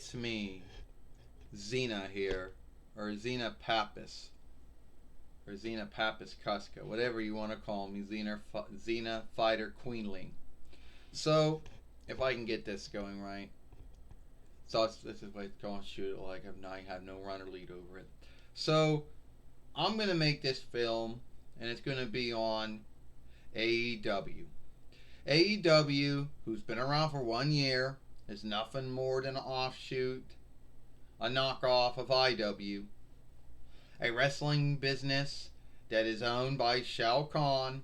it's me, Xena here, or Xena Pappas, or Xena Pappas Cuska, whatever you want to call me, Xena Fighter Queenling. So, if I can get this going right, so this is what it's going to shoot it like I have no run or lead over it. So, I'm going to make this film, and it's going to be on AEW. AEW, who's been around for 1 year, is nothing more than an offshoot, a knockoff of IW, a wrestling business that is owned by Shao Kahn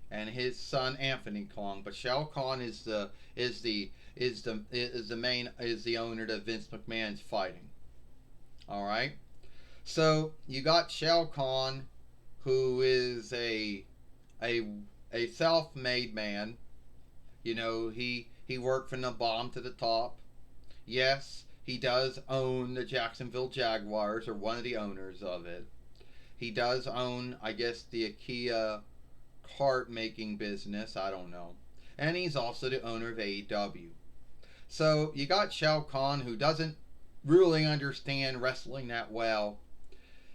and his son Anthony Kong. But Shao Kahn is the owner that Vince McMahon's fighting. All right. So you got Shao Kahn, who is a self-made man. You know, he worked from the bottom to the top. Yes, he does own the Jacksonville Jaguars, or one of the owners of it. He does own, I guess, the IKEA cart making business. I don't know. And he's also the owner of AEW. So you got Shao Kahn, who doesn't really understand wrestling that well.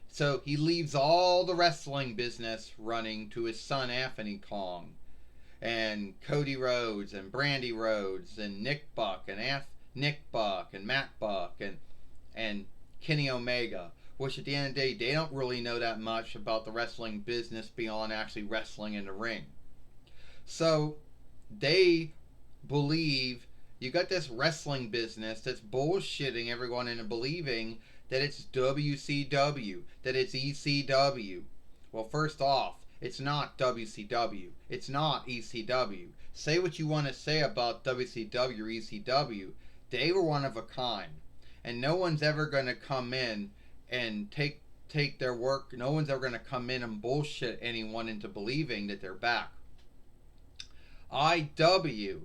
So he leaves all the wrestling business running to his son Anthony Kong, and Cody Rhodes and Brandy Rhodes and Nick Buck and Nick Buck and Matt Buck and Kenny Omega, which at the end of the day, they don't really know that much about the wrestling business beyond actually wrestling in the ring. So they believe you got this wrestling business that's bullshitting everyone into believing that it's WCW, that it's ECW. Well, first off, it's not WCW. It's not ECW. Say what you want to say about WCW or ECW. They were one of a kind. And no one's ever going to come in and take their work. No one's ever going to come in and bullshit anyone into believing that they're back. IW,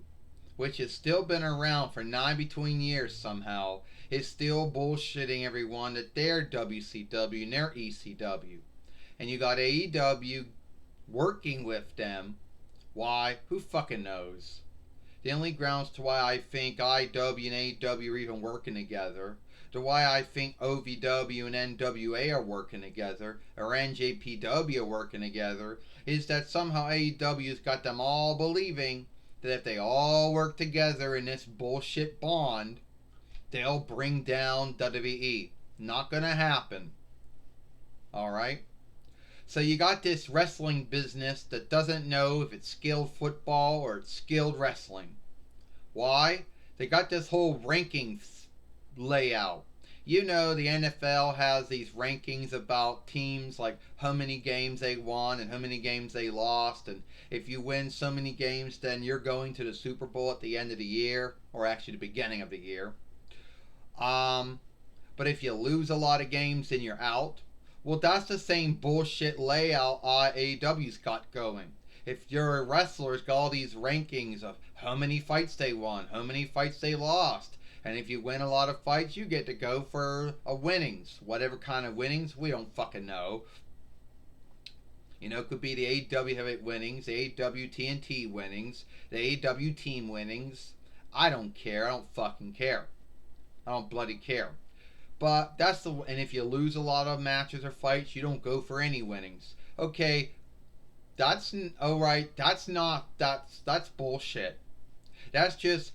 which has still been around for 9 between years somehow, is still bullshitting everyone that they're WCW and they're ECW. And you got AEW working with them. Why? Who fucking knows? The only grounds to why I think IW and AEW are even working together, to why I think OVW and NWA are working together, or NJPW are working together, is that somehow AEW's got them all believing that if they all work together in this bullshit bond, they'll bring down WWE. Not gonna happen. Alright? So you got this wrestling business that doesn't know if it's skilled football or it's skilled wrestling. Why? They got this whole rankings layout. You know, the NFL has these rankings about teams, like how many games they won and how many games they lost, and if you win so many games, then you're going to the Super Bowl at the end of the year, or actually the beginning of the year. But if you lose a lot of games, then you're out. Well, that's the same bullshit layout AEW's got going. If your wrestlers got all these rankings of how many fights they won, how many fights they lost, and if you win a lot of fights, you get to go for a winnings. Whatever kind of winnings, we don't fucking know. You know, it could be the AEW Heavyweight winnings, the AEW TNT winnings, the AEW team winnings. I don't care. I don't fucking care. I don't bloody care. But that's the, and if you lose a lot of matches or fights, you don't go for any winnings. Okay, that's alright. That's bullshit. That's just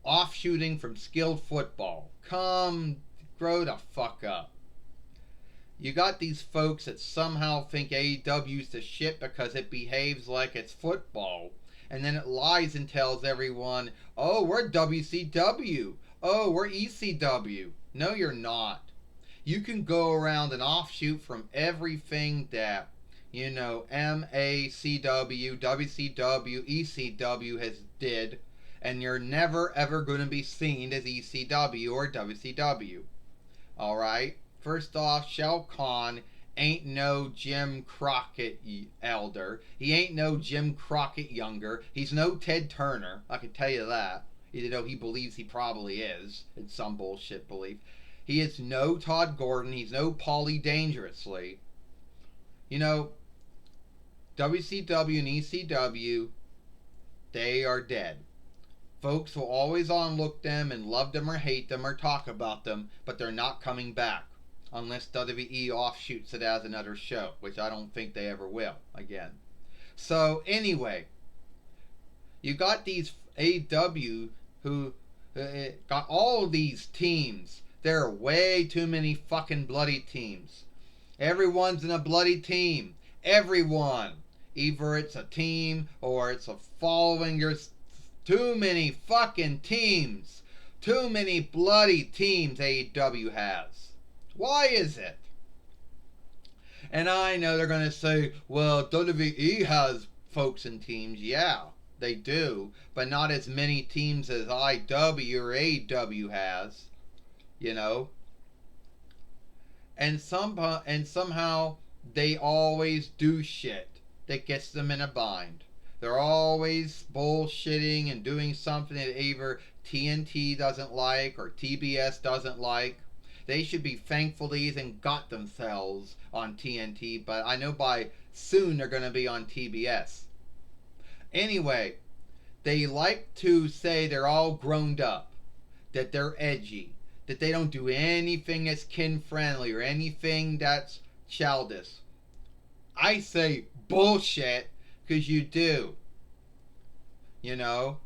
offshooting from skilled football. Come, grow the fuck up. You got these folks that somehow think AEW's the shit because it behaves like it's football. And then it lies and tells everyone, oh, we're WCW. Oh, we're ECW. No, you're not. You can go around and offshoot from everything that, you know, MACW, WCW, ECW has did, and you're never ever going to be seen as ECW or WCW. Alright? First off, Shao Kahn ain't no Jim Crockett elder. He ain't no Jim Crockett younger. He's no Ted Turner. I can tell you that. Even though he believes he probably is, in some bullshit belief. He is no Todd Gordon. He's no Paulie Dangerously. You know, WCW and ECW, they are dead. Folks will always onlook them and love them or hate them or talk about them, but they're not coming back. Unless WWE offshoots it as another show, which I don't think they ever will again. So anyway, you got these AEW who got all these teams. There are way too many fucking bloody teams. Everyone's in a bloody team. Everyone. Either it's a team or it's a following. There's too many fucking teams. Too many bloody teams AEW has. Why is it? And I know they're going to say, well, WWE has folks in teams. Yeah, they do. But not as many teams as IW or AEW has. You know? And somehow they always do shit that gets them in a bind. They're always bullshitting and doing something that either TNT doesn't like or TBS doesn't like. They should be thankful they even got themselves on TNT, but I know by soon they're going to be on TBS. Anyway, they like to say they're all grown up, that they're edgy, that they don't do anything that's kid-friendly or anything that's childish. I say bullshit, because you do. You know?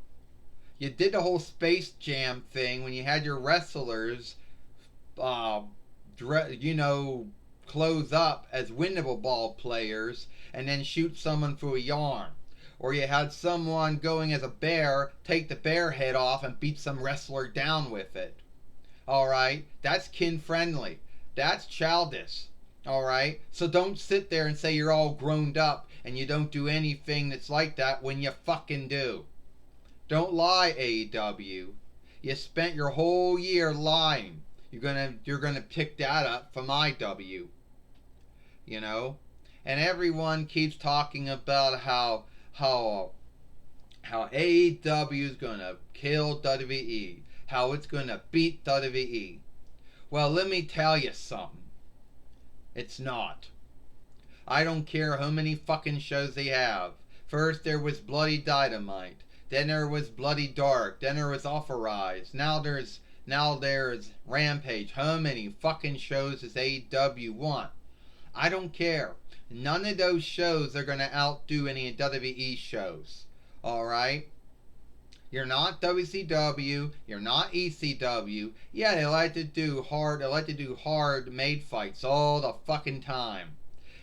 You did the whole Space Jam thing when you had your wrestlers, close up as winnable ball players and then shoot someone through a yarn. Or you had someone going as a bear, take the bear head off and beat some wrestler down with it. Alright? That's kid-friendly. That's childish. Alright? So don't sit there and say you're all grown up and you don't do anything that's like that when you fucking do. Don't lie, AEW. You spent your whole year lying. You're gonna pick that up from IW. You know? And everyone keeps talking about how AEW is gonna kill WWE. How it's gonna beat WWE. Well, let me tell you something. It's not. I don't care how many fucking shows they have. First there was Bloody Dynamite. Then there was Bloody Dark. Then there was Authorized. Now there's Rampage. How many fucking shows does AEW want? I don't care. None of those shows are going to outdo any WWE shows. Alright? You're not WCW. You're not ECW. Yeah, they like to do hard made fights all the fucking time.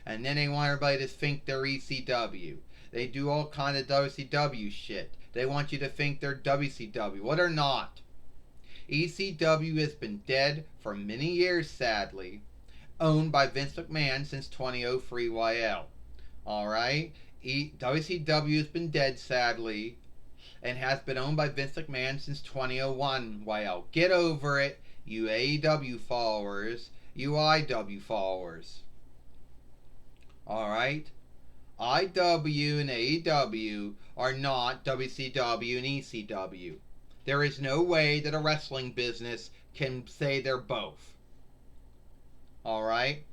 And then they want everybody to think they're ECW. They do all kind of WCW shit. They want you to think they're WCW. Well, they're not. ECW has been dead for many years, sadly. Owned by Vince McMahon since 2003 YL. Alright? WCW has been dead, sadly. And has been owned by Vince McMahon since 2001 YL. Get over it, you AEW followers. You IW followers. Alright? IW and AEW are not WCW and ECW. There is no way that a wrestling business can say they're both. Alright?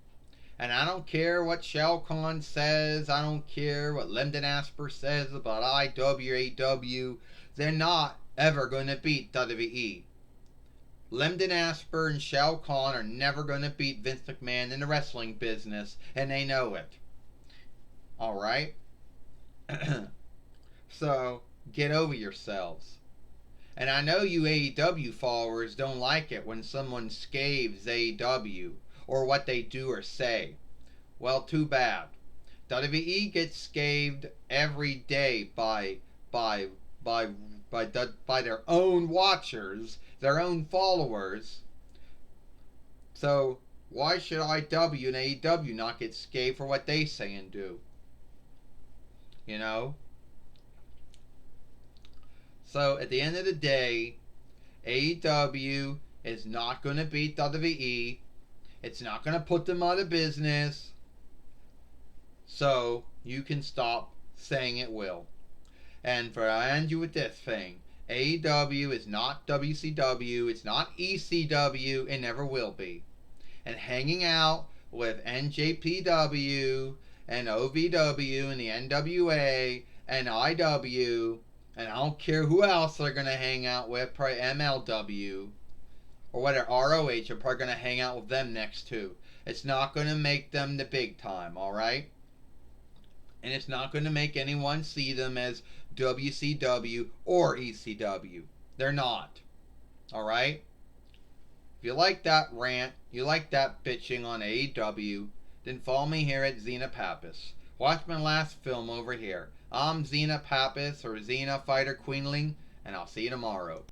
And I don't care what Shao Kahn says. I don't care what Lyndon Asper says about IW or AEW. They're not ever going to beat WWE. Lyndon Asper and Shao Kahn are never going to beat Vince McMahon in the wrestling business, and they know it. Alright? So, get over yourselves. And I know you AEW followers don't like it when someone scaves AEW or what they do or say. Well, too bad. WWE gets scathed every day by their own watchers, their own followers. So, why should IW and AEW not get scathed for what they say and do? You know? So, at the end of the day, AEW is not going to beat WWE. It's not going to put them out of business. So, you can stop saying it will. And I end you with this thing. AEW is not WCW. It's not ECW. It never will be. And hanging out with NJPW and OVW and the NWA and IW And I don't care who else they're going to hang out with. Probably MLW or whatever, ROH are probably going to hang out with them next too. It's not going to make them the big time, alright? And it's not going to make anyone see them as WCW or ECW. They're not. Alright? If you like that rant, you like that bitching on AEW, then follow me here at Xena Pappas. Watch my last film over here. I'm Xena Pappas, or Xena Fighter Queenling, and I'll see you tomorrow.